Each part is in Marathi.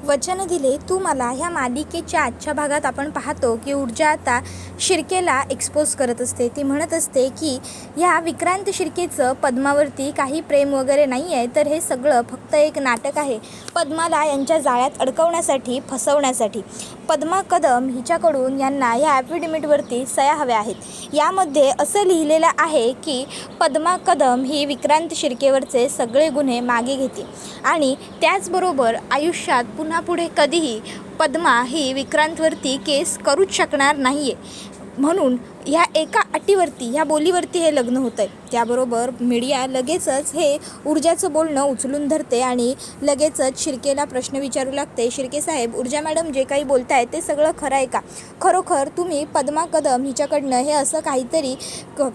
वचन दिले तू मला ह्या मालिकेच्या आजच्या भागात आपण पाहतो की ऊर्जा आता शिर्केला एक्सपोज करत असते. ती म्हणत असते की ह्या विक्रांत शिर्केचं पद्मावरती काही प्रेम वगैरे नाही आहे, तर हे सगळं फक्त एक नाटक आहे पद्माला यांच्या जाळ्यात अडकवण्यासाठी, फसवण्यासाठी. पद्मा कदम हिच्याकडून यांना या ॲफिडेव्हिटवरती सह्या हव्या आहेत. यामध्ये असं लिहिलेलं आहे की पद्मा कदम ही विक्रांत शिर्केवरचे सगळे गुन्हे मागे घेते आणि त्याचबरोबर आयुष्यात पुन्हा पुढे कधीही पद्मा ही विक्रांतवरती केस करूच शकणार नाही आहे. म्हणून ह्या एका अटीवरती, ह्या बोलीवरती हे लग्न होतं आहे. त्याबरोबर मीडिया लगेचच हे ऊर्जाचं बोलणं उचलून धरते आणि लगेचच शिर्केला प्रश्न विचारू लागते. शिर्के साहेब, ऊर्जा मॅडम जे काही बोलत आहेत ते सगळं खरं आहे का? खरोखर तुम्ही पद्मा कदम हिच्याकडनं हे असं काहीतरी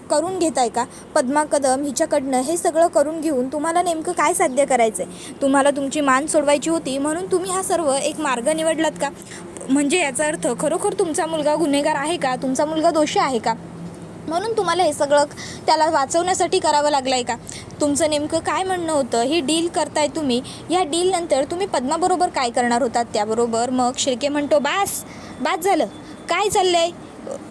करून घेत आहे का? पद्मा कदम हिच्याकडनं हे सगळं करून घेऊन तुम्हाला नेमकं काय साध्य करायचं आहे? तुम्हाला तुमची मान सोडवायची होती म्हणून तुम्ही हा सर्व एक मार्ग निवडलात का? म्हणजे याचा अर्थ खरोखर तुमचा मुलगा गुन्हेगार आहे का? तुमचा मुलगा दोषी आहे का? म्हणून तुम्हाला हे सगळं त्याला वाचवण्यासाठी करावं लागलं आहे का? तुमचं नेमकं काय म्हणणं होतं? ही डील करताय तुम्ही. ह्या डीलनंतर तुम्ही पद्माबरोबर काय करणार होतात? त्याबरोबर मग शिर्के म्हणतो, बास झालं. काय चाललं आहे?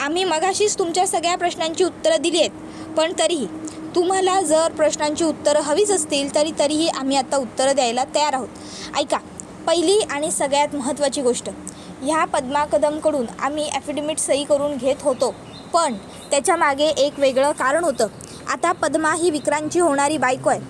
आम्ही मगाशीच तुमच्या सगळ्या प्रश्नांची उत्तरं दिली आहेत, पण तरीही तुम्हाला जर प्रश्नांची उत्तरं हवीच असतील तरीही आम्ही आता उत्तरं द्यायला तयार आहोत. ऐका, पहिली आणि सगळ्यात महत्त्वाची गोष्ट, ह्या पद्मा कदमकडून आम्ही ॲफिडेव्हिट सही करून घेत होतो, पण त्याच्या मागे एक वेगळं कारण होतं. आता पद्मा ही विक्रांतची होणारी बायको आहे.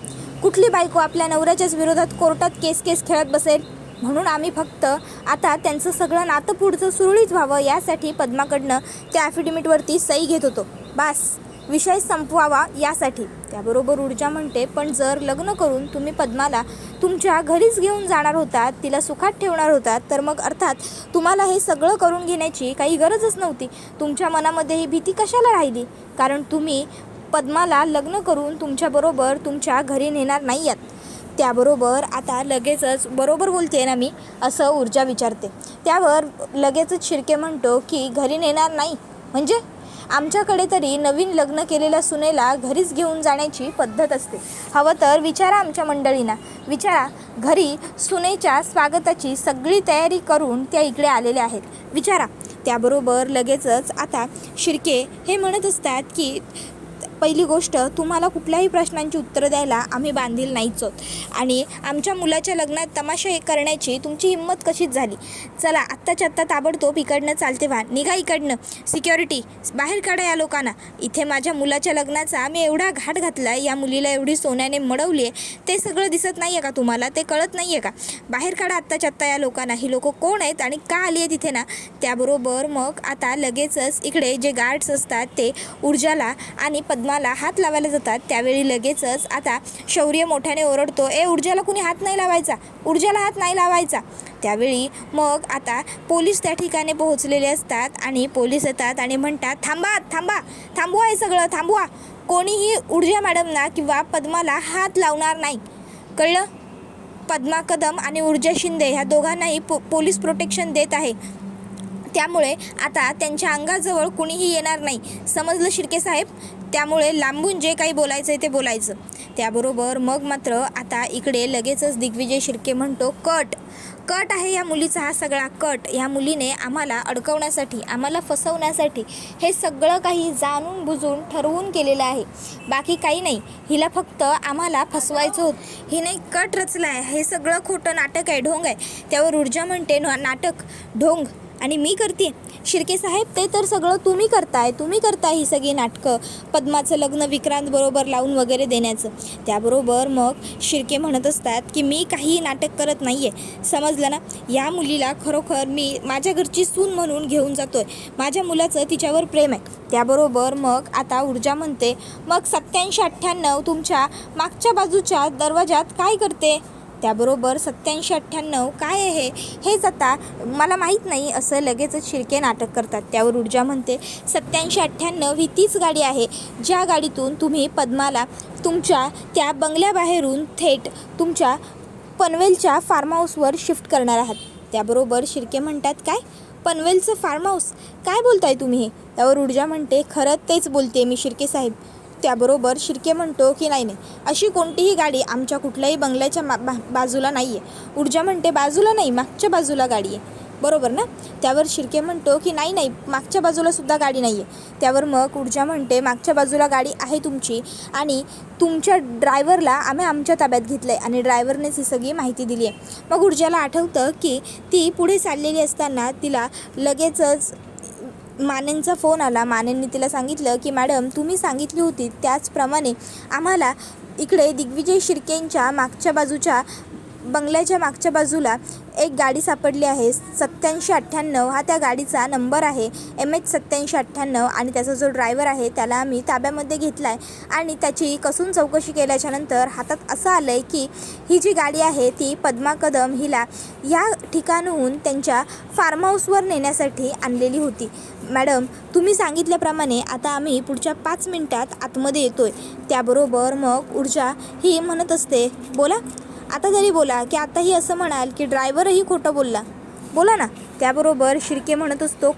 कुठली बायको आपल्या नवऱ्याच्याच विरोधात कोर्टात केस खेळत बसेल? म्हणून आम्ही फक्त आता त्यांचं सगळं नातं पुढचं सुरळीत व्हावं यासाठी पद्माकडनं त्या ॲफिडेव्हिटवरती सही घेत होतो. बास, विषय संपवावा यासाठी. त्याबरोबर ऊर्जा म्हणते, पण जर लग्न करून तुम्ही पद्माला तुमच्या घरीच घेऊन जाणार होतात, तिला सुखात ठेवणार होतात, तर मग अर्थात तुम्हाला हे सगळं करून घेण्याची काही गरजच नव्हती. तुमच्या मनामध्ये ही भीती कशाला राहिली? कारण तुम्ही पद्माला लग्न करून तुमच्याबरोबर तुमच्या घरी नेणार नाही आहात. त्याबरोबर आता लगेचच बरोबर बोलते ना मी, असं ऊर्जा विचारते. त्यावर लगेचच शिर्के म्हणतो की घरी नेणार नाही म्हणजे? आमच्याकडे तरी नवीन लग्न केलेल्या सुनेला घरीच घेऊन जाण्याची पद्धत असते. हवं तर विचारा आमच्या मंडळींना, विचारा. घरी सुनेच्या स्वागताची सगळी तयारी करून त्या इकडे आलेल्या आहेत, विचारा. त्याबरोबर लगेचच आता शिर्के हे म्हणत असतात की पहिली गोष्ट, तुम्हाला कुठल्याही प्रश्नांची उत्तरं द्यायला आम्ही बांधील नाहीच आहोत आणि आमच्या मुलाच्या लग्नात तमाशा करण्याची तुमची हिंमत कशीच झाली? चला, आत्ताच्या आत्ता ताबडतोब इकडनं चालते व्हा, निघा इकडनं. सिक्युरिटी, बाहेर काढा या लोकांना. इथे माझ्या मुलाच्या लग्नाचा आम्ही एवढा घाट घातला आहे, या मुलीला एवढी सोन्याने मडवली आहे, ते सगळं दिसत नाही आहे का तुम्हाला? ते कळत नाही आहे का? बाहेर काढा आत्ताच्या आत्ता या लोकांना. ही लोकं कोण आहेत आणि का आली आहेत इथे ना? त्याबरोबर मग आता लगेचच इकडे जे गार्ड्स असतात ते ऊर्जाला आणि पद्माला हात लावायला जातात. त्यावेळी लगेचच आता शौर्य मोठ्याने ओरडतो, ऊर्जाला कुणी हात नाही लावायचा, ऊर्जाला हात नाही लावायचा. त्यावेळी मग आता पोलीस त्या ठिकाणी पोहोचलेले असतात आणि पोलीस येतात आणि म्हणतात, थांबवा हे सगळं, थांबवा. कोणीही ऊर्जा मॅडमना किंवा पद्माला हात लावणार नाही, कळलं? पद्मा कदम आणि ऊर्जा शिंदे ह्या दोघांनाही पोलीस प्रोटेक्शन देत आहे. त्यामुळे आता त्यांच्या अंगाजवळ कुणीही येणार नाही, समजलं शिर्के साहेब? त्यामुळे लांबून जे काही बोलायचं आहे ते बोलायचं. त्याबरोबर मग मात्र आता इकडे लगेचच दिग्विजय शिर्के म्हणतो, कट आहे या मुलीचा हा सगळा कट. या मुलीने आम्हाला अडकवण्यासाठी, आम्हाला फसवण्यासाठी हे सगळं काही जाणून बुजून ठरवून केलेलं आहे, बाकी काही नाही. हिला फक्त आम्हाला फसवायचं होतं, हिने कट रचला आहे. हे सगळं खोटं नाटक आहे, ढोंग आहे. त्यावर ऊर्जा म्हणते, नाटक, ढोंग आणि मी करते? शिर्के साहेब, ते तर सगळं तुम्ही करताय ही सगळी नाटकं, पद्माचं लग्न विक्रांत बरोबर लावून वगैरे देण्याचं. त्याबरोबर मग शिर्के म्हणत असतात की मी काही नाटक करत नाही आहे, समजलं ना? या मुलीला खरोखर मी माझ्या घरची सून म्हणून घेऊन जातोय. माझ्या मुलाचं तिच्यावर प्रेम आहे. त्याबरोबर मग आता ऊर्जा म्हणते, मग 87-98 तुमच्या मागच्या बाजूच्या दरवाजात काय करते? त्याबरोबर 87-98 काय आहे हेच आता मला माहीत नाही, असं लगेचच शिर्के नाटक करतात. त्यावर ऊर्जा म्हणते, 87-98 ही तीच गाडी आहे ज्या गाडीतून तुम्ही पद्माला तुमच्या त्या बंगल्याबाहेरून थेट तुमच्या पनवेलच्या फार्म हाऊसवर शिफ्ट करणार आहात. त्याबरोबर शिर्के म्हणतात, काय पनवेलचं फार्म हाऊस? काय बोलताय तुम्ही हे? त्यावर ऊर्जा म्हणते, खरं तेच बोलते मी शिर्के साहेब, त्याबरोबर शिर्के म्हणतो की नाही नाही, अशी कोणतीही गाडी आमच्या कुठल्याही बंगल्याच्या बाजूला नाही आहे. ऊर्जा म्हणते बाजूला नाही, मागच्या बाजूला गाडी आहे, बरोबर ना? त्यावर शिर्के म्हणतो की नाही नाही, मागच्या बाजूला सुद्धा गाडी नाही आहे. त्यावर मग ऊर्जा म्हणते मागच्या बाजूला गाडी आहे तुमची, आणि तुमच्या ड्रायव्हरला आम्ही आमच्या ताब्यात घेतलं आहे आणि ड्रायव्हरनेच ही सगळी माहिती दिली आहे. मग ऊर्जाला आठवतं की ती पुढे चाललेली असताना तिला लगेचच मानेंचा फोन आला. मानेंनी तिला सांगितलं की मॅडम, तुम्ही सांगितली होती त्याचप्रमाणे आम्हाला इकडे दिग्विजय शिर्केंच्या मागच्या बाजूच्या बंगल्याच्या मागच्या बाजूला एक गाडी सापडली आहे. 8798 हा त्या गाडीचा नंबर आहे, MH 8798, आणि त्याचा जो ड्रायव्हर आहे त्याला आम्ही ताब्यामध्ये घेतला आहे. आणि त्याची कसून चौकशी केल्याच्यानंतर हातात असं आलं आहे की ही जी गाडी आहे ती पद्मा कदम हिला या ठिकाणाहून त्यांच्या फार्म हाऊसवर नेण्यासाठी आणलेली होती. मॅडम, तुम्ही सांगितल्याप्रमाणे आता आम्ही पुढच्या 5 मिनिटात आतमध्ये येतो आहे. त्याबरोबर मग ऊर्जा ही म्हणत असते, बोला आता तरी बोला, की आताही असं म्हणाल की ड्रायव्हरही खोटं बोला ना. त्याबरोबर शिर्के म्हणत असतो,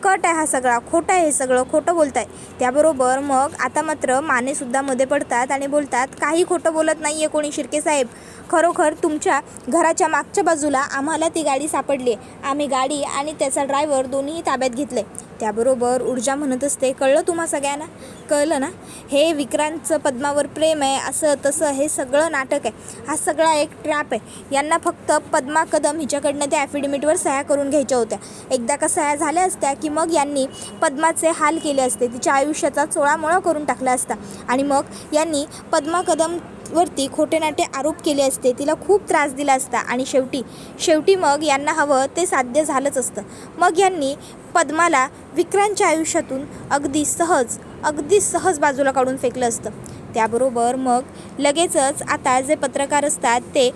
कट आहे हा सगळा, खोटं आहे हे सगळं, खोटं बोलताय. त्याबरोबर मग आता मात्र मानेसुद्धा मध्ये पडतात आणि बोलतात, काही खोटं बोलत नाही आहे कोणी शिर्के साहेब. खरोखर तुमच्या घराच्या मागच्या बाजूला आम्हाला ती गाडी सापडली आहे. आम्ही गाडी आणि त्याचा ड्रायव्हर दोन्हीही ताब्यात घेतले. त्याबरोबर ऊर्जा म्हणत असते, कळलं तुम्हा सगळ्यांना? कळलं ना? हे विक्रांतचं पद्मावर प्रेम आहे, असं तसं हे सगळं नाटक आहे. हा सगळा एक ट्रॅप आहे. यांना फक्त पद्मा कदम हिच्याकडनं त्या ॲफिडेविटवर सह्या करून घ्यायच्या होत्या. एकदा का सह्या झाल्या असत्या की मग यांनी पद्माचे हाल केले असते, तिच्या आयुष्याचा चोळामोळा करून टाकला असता, आणि मग यांनी पद्मा कदमवरती खोटे नाटे आरोप केले असते, तिला खूप त्रास दिला असता, आणि शेवटी मग यांना हवं ते साध्य झालंच असतं. मग यांनी पद्माला विक्रांतच्या आयुष्यातून अगदी सहज बाजूला काढून फेकलं असतं. त्याबरोबर मग लगेचच आता जे पत्रकार असतात ते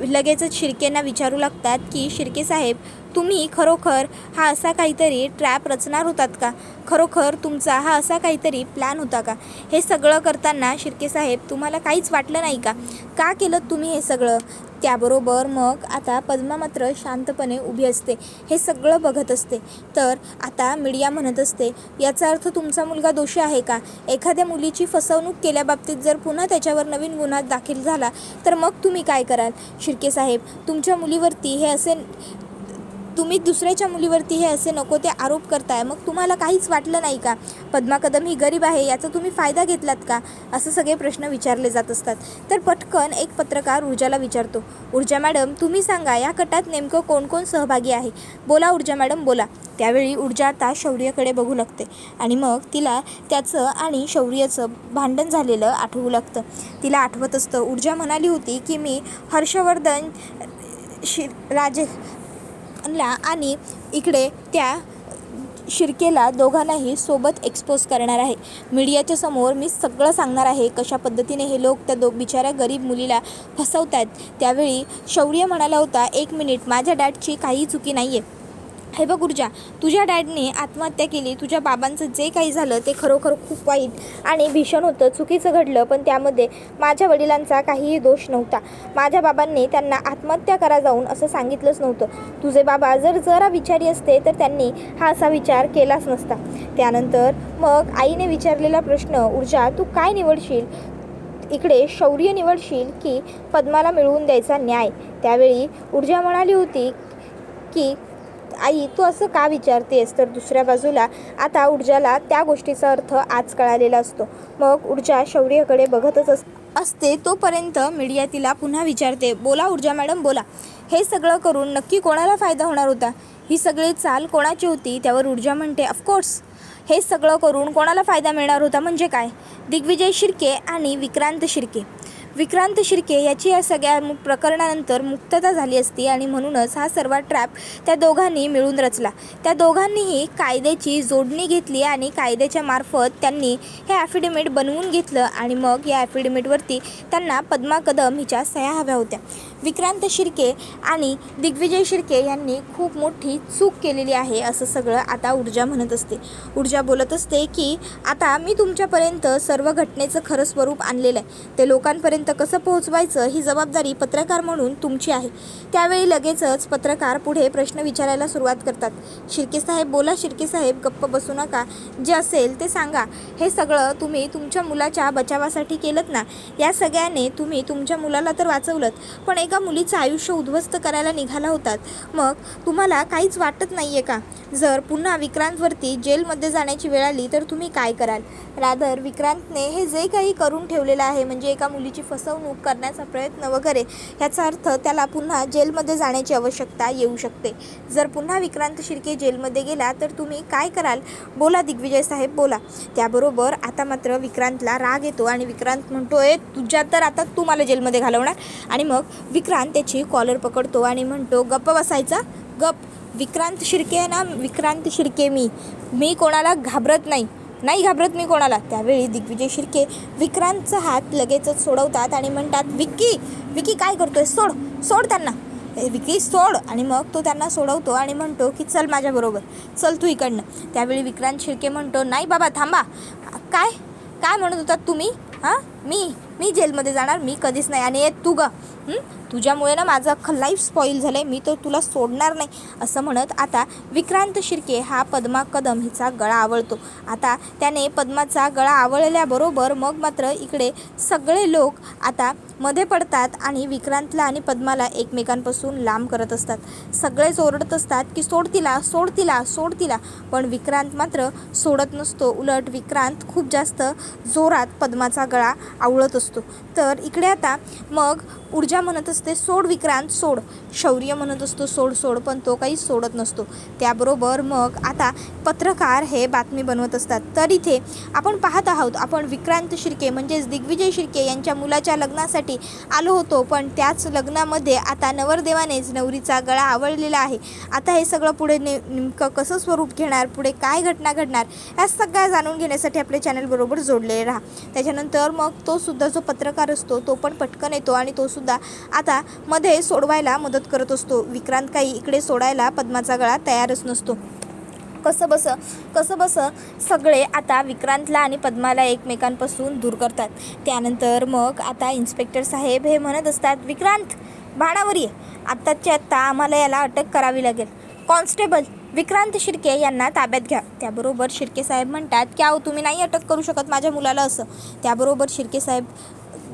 लगेचच शिर्केंना विचारू लागतात की शिर्के साहेब, तुम्ही खरोखर हा असा काहीतरी ट्रॅप रचणार होतात का? खरोखर तुमचा हा असा काहीतरी प्लॅन होता का? हे सगळं करताना शिर्के साहेब तुम्हाला काहीच वाटलं नाही का? का केलं तुम्ही हे सगळं? त्याबरोबर मग आता पद्मा मात्र शांतपणे उभी असते, हे सगळं बघत असते. तर आता मीडिया म्हणत असते, याचा अर्थ तुमचा मुलगा दोषी आहे का? एखाद्या मुलीची फसवणूक केल्याबाबतीत जर पुन्हा त्याच्यावर नवीन गुन्हा दाखल झाला तर मग तुम्ही काय कराल? शिर्के साहेब, तुमच्या मुलीवरती हे असे तुम्ही दुसऱ्याच्या मुलीवरती हे असे नको ते आरोप करताय, मग तुम्हाला काहीच वाटलं नाही का? पद्मा कदम ही गरीब आहे, याचा तुम्ही फायदा घेतलात का? असं सगळे प्रश्न विचारले जात असतात. तर पटकन एक पत्रकार ऊर्जाला विचारतो, ऊर्जा मॅडम, तुम्ही सांगा या कटात नेमकं कोण कोण सहभागी आहे? बोला ऊर्जा मॅडम, बोला. त्यावेळी ऊर्जा आता शौर्यकडे बघू लागते आणि मग तिला त्याचं आणि शौर्याचं भांडण झालेलं आठवू लागतं. तिला आठवत असतं, ऊर्जा म्हणाली होती की मी हर्षवर्धन राजेला आणि इकडे त्या शिर्केला दोघांनाही सोबत एक्सपोज करणार आहे. मीडियाच्या समोर मी सगळं सांगणार आहे, कशा पद्धतीने हे लोक त्या बिचाऱ्या गरीब मुलीला फसवत आहेत. त्यावेळी शौर्य म्हणाला होता, 1 मिनिट, माझ्या डॅडची काही चुकी नाही आहे. हे बघ ऊर्जा, तुझ्या डॅडने आत्महत्या केली, तुझ्या बाबांचं जे काही झालं ते खरोखर खूप वाईट आणि भीषण होतं, चुकीचं घडलं, पण त्यामध्ये माझ्या वडिलांचा काहीही दोष नव्हता. माझ्या बाबांनी त्यांना आत्महत्या करा जाऊन असं सांगितलंच नव्हतं. तुझे बाबा जरा विचारी असते तर त्यांनी हा असा विचार केलाच नसता. त्यानंतर मग आईने विचारलेला प्रश्न, ऊर्जा तू काय निवडशील? इकडे शौर्य निवडशील की पद्माला मिळवून द्यायचा न्याय? त्यावेळी ऊर्जा म्हणाली होती की आई, तू असं का विचारतेस? तर दुसऱ्या बाजूला आता ऊर्जाला त्या गोष्टीचा अर्थ आज कळालेला असतो. मग ऊर्जा शौर्यकडे बघतच असते. तोपर्यंत मीडिया तिला पुन्हा विचारते, बोला ऊर्जा मॅडम, बोला. हे सगळं करून नक्की कोणाला फायदा होणार होता? ही सगळी चाल कोणाची होती? त्यावर ऊर्जा म्हणते, ऑफकोर्स हे सगळं करून कोणाला फायदा मिळणार होता म्हणजे काय? दिग्विजय शिर्के आणि विक्रांत शिर्के याची या सगळ्या प्रकरणानंतर मुक्तता झाली असती आणि म्हणूनच हा सर्व ट्रॅप त्या दोघांनी मिळून रचला. त्या दोघांनीही कायद्याची जोडणी घेतली आणि कायद्याच्या मार्फत त्यांनी हे ॲफिडेविट बनवून घेतलं आणि मग या ॲफिडेविटवरती त्यांना पद्मा कदम हिच्या सह्या हव्या होत्या. विक्रांत शिर्के आणि दिग्विजय शिर्के यांनी खूप मोठी चूक केलेली आहे असं सगळं आता ऊर्जा म्हणत असते. ऊर्जा बोलत असते की आता मी तुमच्यापर्यंत सर्व घटनेचं खरं स्वरूप आणलेलं आहे. ते लोकांपर्यंत कसं पोहोचवायचं ही जबाबदारी पत्रकार म्हणून तुमची आहे. त्यावेळी लगेचच पत्रकार पुढे प्रश्न विचारायला सुरुवात करतात. शिर्के साहेब बोला, शिर्के साहेब गप्प बसू नका, जे असेल ते सांगा. हे सगळं तुम्ही तुमच्या मुलाच्या बचावासाठी केलंत ना. या सगळ्याने तुम्ही तुमच्या मुलाला तर वाचवलं, पण एका मुलीचं आयुष्य उद्ध्वस्त करायला निघाला होतात. मग तुम्हाला काहीच वाटत नाही आहे का? जर पुन्हा विक्रांतवरती जेलमध्ये जाण्याची वेळ आली तर तुम्ही काय कराल? रादर विक्रांतने हे जे काही करून ठेवलेलं आहे, म्हणजे एका मुलीची फसवणूक करण्याचा प्रयत्न वगैरे, याचा अर्थ त्याला पुन्हा जेलमध्ये जाण्याची आवश्यकता येऊ शकते. जर पुन्हा विक्रांत शिर्के जेलमध्ये गेला तर तुम्ही काय कराल? बोला दिग्विजय साहेब बोला. त्याबरोबर आता मात्र विक्रांतला राग येतो आणि विक्रांत म्हणतोय तुझ्या तर आता तू मला जेलमध्ये घालवणार. आणि मग विक्रांत त्याची कॉलर पकडतो आणि म्हणतो गप्प बसायचा, गप. विक्रांत शिर्के आहे ना, विक्रांत शिर्के मी कोणाला घाबरत नाही घाबरत मी कोणाला. त्यावेळी दिग्विजय शिर्के विक्रांतचा हात लगेचच सोडवतात आणि म्हणतात विकी काय करतोय, सोड त्यांना, विकी सोड. आणि मग तो त्यांना सोडवतो आणि म्हणतो की चल माझ्याबरोबर, चल तू इकडनं. त्यावेळी विक्रांत शिर्के म्हणतो नाही बाबा थांबा, काय म्हणत होतात तुम्ही? मी जेलमध्ये जाणार? मी कधीच नाही. आणि तू तुझ्यामुळे ना माझं अख्खं लाईफ स्पॉईल झालं आहे, मी तर तुला सोडणार नाही असं म्हणत आता विक्रांत शिर्के हा पद्मा कदम हिचा गळा आवळतो. आता त्याने पद्माचा गळा आवळल्याबरोबर मग मात्र इकडे सगळे लोक आता मध्ये पडतात आणि विक्रांतला आणि पद्माला एकमेकांपासून लांब करत असतात. सगळेच ओरडत असतात की सोड तिला. पण विक्रांत मात्र सोडत नसतो. उलट विक्रांत खूप जास्त जोरात पद्माचा गळा आवळत असतो. तर इकडे आता मग ऊर्जा म्हणत असते सोड विक्रांत सोड. शौर्य म्हणत असतो सोड, पण तो काही सोडत नसतो. त्याबरोबर मग आता पत्रकार हे बातमी बनवत असतात. तर इथे आपण पाहत आहोत, आपण विक्रांत शिर्के म्हणजेच दिग्विजय शिर्के यांच्या मुलाच्या लग्नासाठी आलो होतो, पण त्याच लग्नामध्ये आता नवरदेवानेच नवरीचा गळा आवळलेला आहे. आता हे सगळं पुढे नेमकं कसं स्वरूप घेणार, पुढे काय घटना घडणार, या सगळ्या जाणून घेण्यासाठी आपल्या चॅनलबरोबर जोडलेले राहा. त्याच्यानंतर मग तो सुद्धा जो पत्रकार असतो तो पण पटकन येतो आणि तो सुद्धा आता मध्ये सोडवायला मदत करत असतो. विक्रांत काही इकडे सोडायला पद्माचा गळा तयारच नसतो. कसं बस सगळे आता विक्रांतला आणि पद्माला एकमेकांपासून दूर करतात. त्यानंतर मग आता इन्स्पेक्टर साहेब हे म्हणत असतात विक्रांत भाणावर ये, आत्ताच्या आत्ता आम्हाला याला अटक करावी लागेल. कॉन्स्टेबल विक्रांत शिर्के यांना ताब्यात घ्या. त्याबरोबर शिर्के साहेब म्हणतात की अहो तुम्ही नाही अटक करू शकत माझ्या मुलाला असं. त्याबरोबर शिर्के साहेब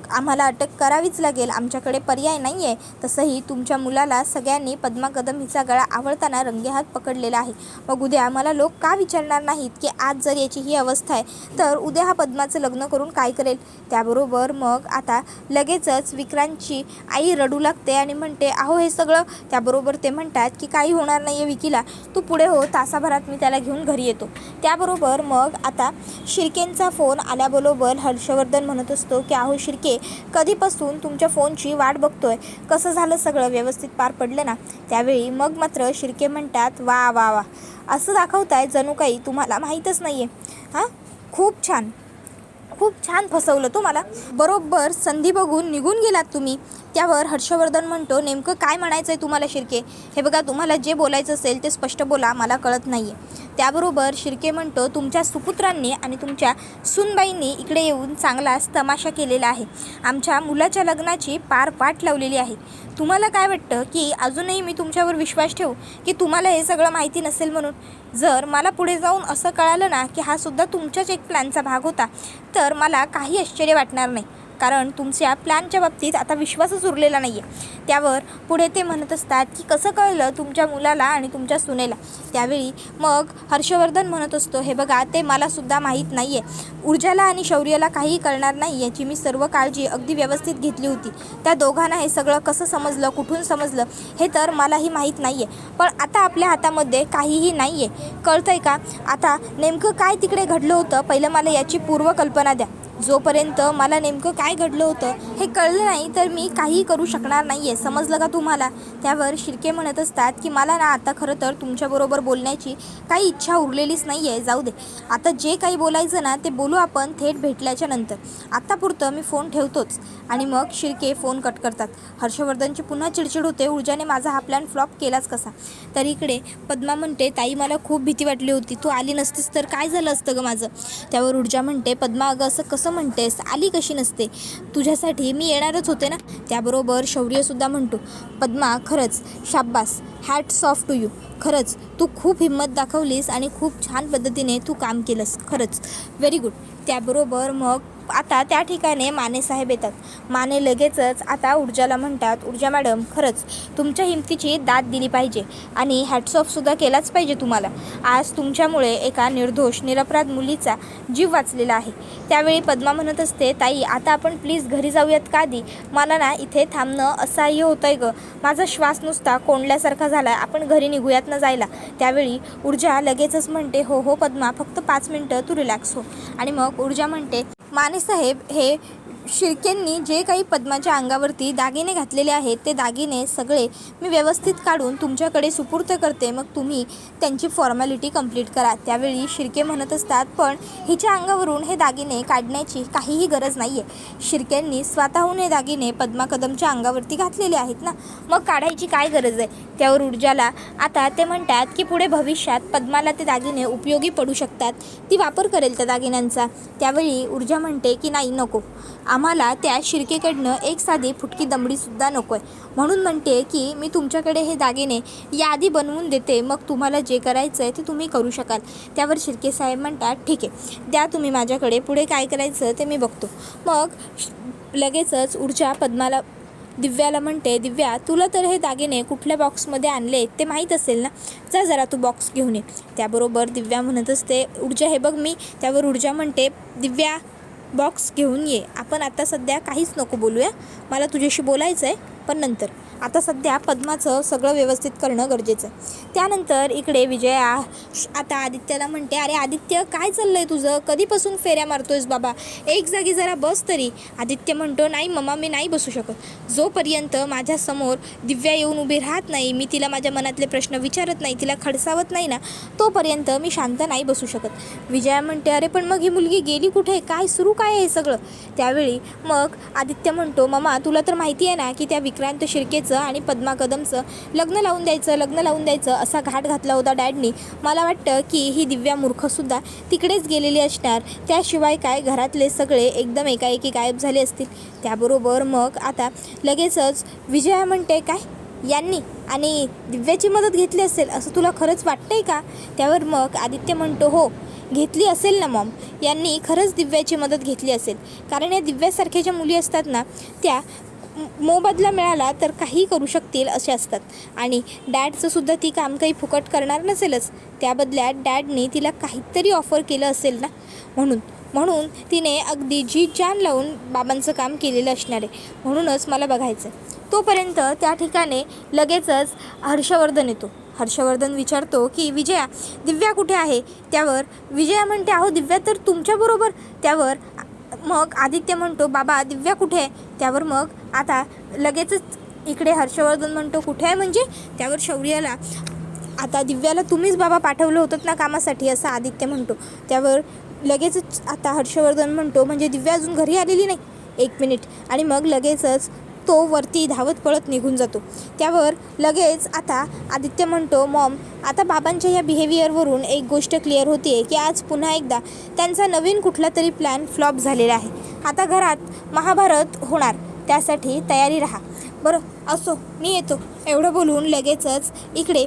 आम्हाला अटक करावीच लागेल, आमच्याकडे पर्याय नाही आहे. तसंही तुमच्या मुलाला सगळ्यांनी पद्मा कदम हिचा गळा आवळताना रंगेहात पकडलेला आहे. मग उद्या आम्हाला लोक का विचारणार नाहीत की आज जर याची ही अवस्था आहे तर उद्या हा पद्माचं लग्न करून काय करेल. त्याबरोबर मग आता लगेचच विक्रांतची आई रडू लागते आणि म्हणते अहो हे सगळं. त्याबरोबर ते म्हणतात की काही होणार नाही आहे विकीला, तू पुढे हो, तासाभरात मी त्याला घेऊन घरी येतो. त्याबरोबर मग आता शिर्केंचा फोन आल्याबरोबर हर्षवर्धन म्हणत असतो की अहो शिर्के कधीपासून तुमच्या फोनची वाट बघतोय, कसं झालं सगळं, व्यवस्थित पार पडलं ना. त्यावेळी मग मात्र शिर्के म्हणतात वा असं दाखवताय जणू काही तुम्हाला माहीतच नाही आहे. खूप छान फसवलं तुम्हाला, बरोबर संधी बघून निघून गेलात तुम्ही. त्यावर हर्षवर्धन म्हणतो नेमकं काय म्हणायचं आहे तुम्हाला शिर्के? हे बघा तुम्हाला जे बोलायचं असेल ते स्पष्ट बोला, मला कळत नाही आहे. त्याबरोबर शिर्के म्हणतो तुमच्या सुपुत्रांनी आणि तुमच्या सूनबाईंनी इकडे येऊन चांगलाच तमाशा केलेला आहे. आमच्या मुलाच्या लग्नाची पार पाट लावलेली आहे. तुम्हाला काय वाटतं की अजूनही मी तुमच्यावर विश्वास ठेवू की तुम्हाला हे सगळं माहिती नसेल म्हणून? जर मला पुढे जाऊन असं कळालं ना की हा सुद्धा तुमच्याच एक प्लॅनचा भाग होता तर मला काही आश्चर्य वाटणार नाही, कारण तुमच्या प्लॅनच्या बाबतीत आता विश्वासच उरलेला नाही आहे. त्यावर पुढे ते म्हणत असतात की कसं कळलं तुमच्या मुलाला आणि तुमच्या सुनेला? त्यावेळी मग हर्षवर्धन म्हणत असतो हे बघा ते मला सुद्धा माहीत नाही आहे. ऊर्जाला आणि शौर्यला काहीही कळणार नाही याची मी सर्व काळजी अगदी व्यवस्थित घेतली होती. त्या दोघांना हे सगळं कसं समजलं, कुठून समजलं हे तर मलाही माहीत नाही आहे. पण आता आपल्या हातामध्ये काहीही नाही आहे, कळतं आहे का? आता नेमकं काय तिकडे घडलं होतं पहिलं मला याची पूर्वकल्पना द्या. जोपर्यंत मला नेमकं काय घडलं होतं हे कळलं नाही तर मी काही करू शकणार नाही आहे, समजलं का तुम्हाला? त्यावर शिर्के म्हणत असतात की मला ना आता खरं तर तुमच्याबरोबर बोलण्याची काही इच्छा उरलेलीच नाही आहे. जाऊ दे, आता जे काही बोलायचं ना ते बोलू आपण थेट भेटल्याच्या नंतर. आत्तापुरतं मी फोन ठेवतोच. आणि मग शिर्के फोन कट करतात. हर्षवर्धनची पुन्हा चिडचिड होते. ऊर्जाने माझा हा प्लॅन फ्लॉप केलाच कसा? तर इकडे पद्मा म्हणते, ताई मला खूप भीती वाटली होती, तू आली नसतीस तर काय झालं असतं गं माझं? त्यावर ऊर्जा म्हणते, पद्मा अगं असं कसं म्हणतेस, आली कशी नसते, तुझ्यासाठी मी येणारच होते ना. त्याबरोबर शौर्यसुद्धा म्हणतो, पद्मा खरंच शाब्बास, हॅट्स ऑफ टू यू. खरंच तू खूप हिंमत दाखवलीस आणि खूप छान पद्धतीने तू काम केलंस, खरंच व्हेरी गुड. त्याबरोबर मग आता त्या ठिकाणी मानेसाहेब येतात. माने लगेचच आता ऊर्जाला म्हणतात, ऊर्जा मॅडम खरंच तुमच्या हिमतीची दाद दिली पाहिजे आणि हॅट्स ऑफसुद्धा केलाच पाहिजे तुम्हाला. आज तुमच्यामुळे एका निर्दोष निरपराध मुलीचा जीव वाचलेला आहे. त्यावेळी पद्मा म्हणत असते, ताई आता आपण प्लीज घरी जाऊयात का? आधी मला ना इथे थांबणं असह्य होतं आहे गं, माझा श्वास नुसता कोंडल्यासारखा झाला, आपण घरी निघूयात ना जायला. त्यावेळी ऊर्जा लगेचच म्हणते, हो हो पद्मा, फक्त 5 मिनटं तू रिलॅक्स हो. आणि मग ऊर्जा म्हणते, मानेसाहेब हे शिर्केंनी जे काही पद्माच्या अंगावरती दागिने घातलेले आहेत ते दागिने सगळे मी व्यवस्थित काढून तुमच्याकडे सुपूर्द करते, मग तुम्ही त्यांची फॉर्मॅलिटी कंप्लीट करा. त्यावेळी शिर्के म्हणत असतात, पण हिच्या अंगावरून हे दागिने काढण्याची काहीही गरज नाही आहे. शिर्केंनी स्वतःहून हे दागिने पद्मा कदमच्या अंगावरती घातलेले आहेत ना, मग काढायची काय गरज आहे? त्यावर ऊर्जाला आता ते म्हणतात की पुढे भविष्यात पद्माला ते दागिने उपयोगी पडू शकतात, ती वापर करेल त्या दागिन्यांचा. त्यावेळी ऊर्जा म्हणते की नाही, नको, आम्हाला त्या शिर्केकडनं एक साधी फुटकी दमडीसुद्धा नको आहे, म्हणून म्हणते की मी तुमच्याकडे हे दागिने यादी बनवून देते, मग तुम्हाला जे करायचं आहे ते तुम्ही करू शकाल. त्यावर शिर्के साहेब म्हणतात, ठीक आहे, द्या तुम्ही माझ्याकडे, पुढे काय करायचं ते मी बघतो. मग लगेचच ऊर्जा दिव्याला म्हणते, दिव्या तुला तर हे दागिने कुठल्या बॉक्समध्ये आणले ते माहीत असेल ना, जा जरा तू बॉक्स घेऊन ये. त्याबरोबर दिव्या म्हणत असते, ऊर्जा हे बघ मी. त्यावर ऊर्जा म्हणते, दिव्या बॉक्स घेऊन ये, आपण आता सध्या काहीच नको बोलूया, मला तुझ्याशी बोलायचं आहे पण नंतर. आता सध्या पद्माचं सगळं व्यवस्थित करणं गरजेचं आहे. त्यानंतर इकडे विजया आता आदित्यला म्हणते, अरे आदित्य काय चाललं आहे तुझं, कधीपासून फेऱ्या मारतोयस बाबा, एक जागी जरा बस तरी. आदित्य म्हणतो, नाही मम्मा मी नाही बसू शकत, जोपर्यंत माझ्यासमोर दिव्या येऊन उभी राहत नाही, मी तिला माझ्या मनातले प्रश्न विचारत नाही, तिला खडसावत नाही ना, तोपर्यंत मी शांत नाही बसू शकत. विजया म्हणते, अरे पण मग ही मुलगी गेली कुठे, काय सुरू काय आहे सगळं? त्यावेळी मग आदित्य म्हणतो, मम्मा तुला तर माहिती आहे ना की त्या विक्रांत शिर्केचं आणि पद्मा कदमचं लग्न लावून द्यायचं असा घाट घातला होता डॅडनी. मला वाटतं की ही दिव्या मूर्खसुद्धा तिकडेच गेलेली असणार, त्याशिवाय काय घरातले सगळे एकदम एकाएकी गायब झाले असतील. त्याबरोबर मग आता लगेचच विजया म्हणते, काय यांनी आणि दिव्याची मदत घेतली असेल असं तुला खरंच वाटतंय का? त्यावर मग आदित्य म्हणतो, हो घेतली असेल ना मॉम, यांनी खरंच दिव्याची मदत घेतली असेल, कारण या दिव्यासारख्या ज्या मुली असतात ना त्या मोबदला मिळाला तर काही करू शकतील असे असतात. आणि डॅडचं सुद्धा ती काम काही फुकट करणार नसेलच, त्या बदल्यात डॅडने तिला काहीतरी ऑफर केलं असेल ना, म्हणून तिने अगदी जी जान लावून बाबांचं काम केलेलं असणार आहे. म्हणूनच मला बघायचं. तोपर्यंत त्या ठिकाणी लगेचच हर्षवर्धन येतो. हर्षवर्धन विचारतो की विजया दिव्या कुठे आहे? त्यावर विजया म्हणते, अहो दिव्या तर तुमच्याबरोबर. त्यावर मग आदित्य म्हणतो, बाबा दिव्या कुठे आहे? त्यावर मग आता लगेचच इकडे हर्षवर्धन म्हणतो, कुठे आहे म्हणजे? त्यावर शौर्याला, आता दिव्याला तुम्हीच बाबा पाठवलं होतं ना कामासाठी, असं आदित्य म्हणतो. त्यावर लगेचच आता हर्षवर्धन म्हणतो, म्हणजे दिव्या अजून घरी आलेली नाही, 1 मिनिट. आणि मग लगेचच तो वरती धावत पळत निघून जातो. त्यावर लगेच आता आदित्य म्हणतो, मॉम आता बाबांच्या ह्या बिहेवियरवरून एक गोष्ट क्लिअर होती आहे की आज पुन्हा एकदा त्यांचा नवीन कुठला तरी प्लॅन फ्लॉप झालेला आहे. आता घरात महाभारत होणार, त्यासाठी तयारी राहा. बरं असो, मी येतो. एवढं बोलून लगेचच इकडे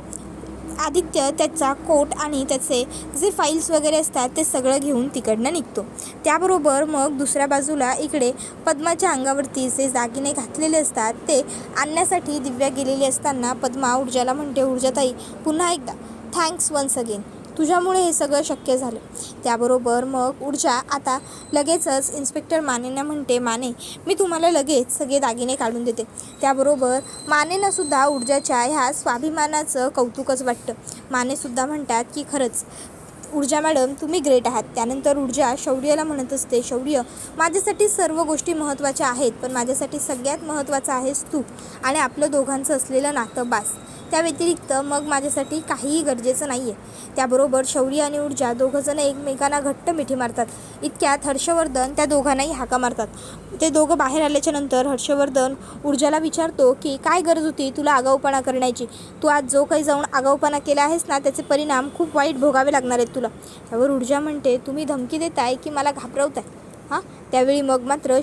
आदित्य त्याचा कोट आणि त्याचे जे फाईल्स वगैरे असतात ते सगळं घेऊन तिकडनं निघतो. त्याबरोबर मग दुसऱ्या बाजूला इकडे पद्माच्या अंगावरती जे दागिने घातलेले असतात ते आणण्यासाठी दिव्या गेलेली असताना पद्मा ऊर्जाला म्हणते, ऊर्जाताई पुन्हा एकदा थँक्स वन्स अगेन, तुझ्यामुळे हे सगळं शक्य झालं. त्याबरोबर मग ऊर्जा आता लगेचच इन्स्पेक्टर मानेंना म्हणते, माने मी तुम्हाला लगेच सगळे दागिने काढून देते. त्याबरोबर मानेंनासुद्धा ऊर्जाच्या ह्या स्वाभिमानाचं कौतुकच वाटतं. मानेसुद्धा म्हणतात की खरंच ऊर्जा मॅडम तुम्ही ग्रेट आहात. त्यानंतर ऊर्जा शौर्यला म्हणत असते, शौर्य माझ्यासाठी सर्व गोष्टी महत्त्वाच्या आहेत, पण माझ्यासाठी सगळ्यात महत्त्वाचं आहेस तू आणि आपलं दोघांचं असलेलं नातं बास. त्या व्यतिरिक्त मग माझ्यासाठी काहीही गरजेचं नाही आहे. त्याबरोबर शौर्य आणि ऊर्जा दोघंजणं एकमेकांना घट्ट मिठी मारतात. इतक्यात हर्षवर्धन त्या दोघांनाही हाका मारतात. ते दोघं बाहेर आल्याच्या नंतर हर्षवर्धन ऊर्जाला विचारतो की काय गरज होती तुला आगाऊपणा करण्याची. तू आज जो काही जाऊन आगाऊपणा केला आहेस ना, त्याचे परिणाम खूप वाईट भोगावे लागणार आहेत तुला. त्यावर ऊर्जा म्हणते, तुम्ही धमकी देताय की मला घाबरवताय? हां. त्यावेळी मग मात्र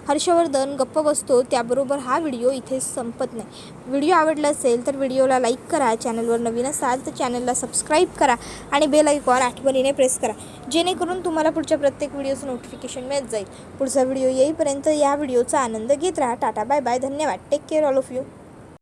हर्षवर्धन गप्प बसतो. त्याबरोबर हा व्हिडिओ इथे संपत नाही. व्हिडिओ आवडला असेल तर व्हिडिओला लाईक करा. चॅनलवर नवीन असाल तर चॅनलला सबस्क्राईब करा आणि बेल आयकॉन आठवणीने प्रेस करा, जेणेकरून तुम्हाला पुढच्या प्रत्येक व्हिडिओचं नोटिफिकेशन मिळत जाईल. पुढचा व्हिडिओ येईपर्यंत या व्हिडिओचा आनंद घेत राहा. Tata bye bye. धन्यवाद. Take care all of you.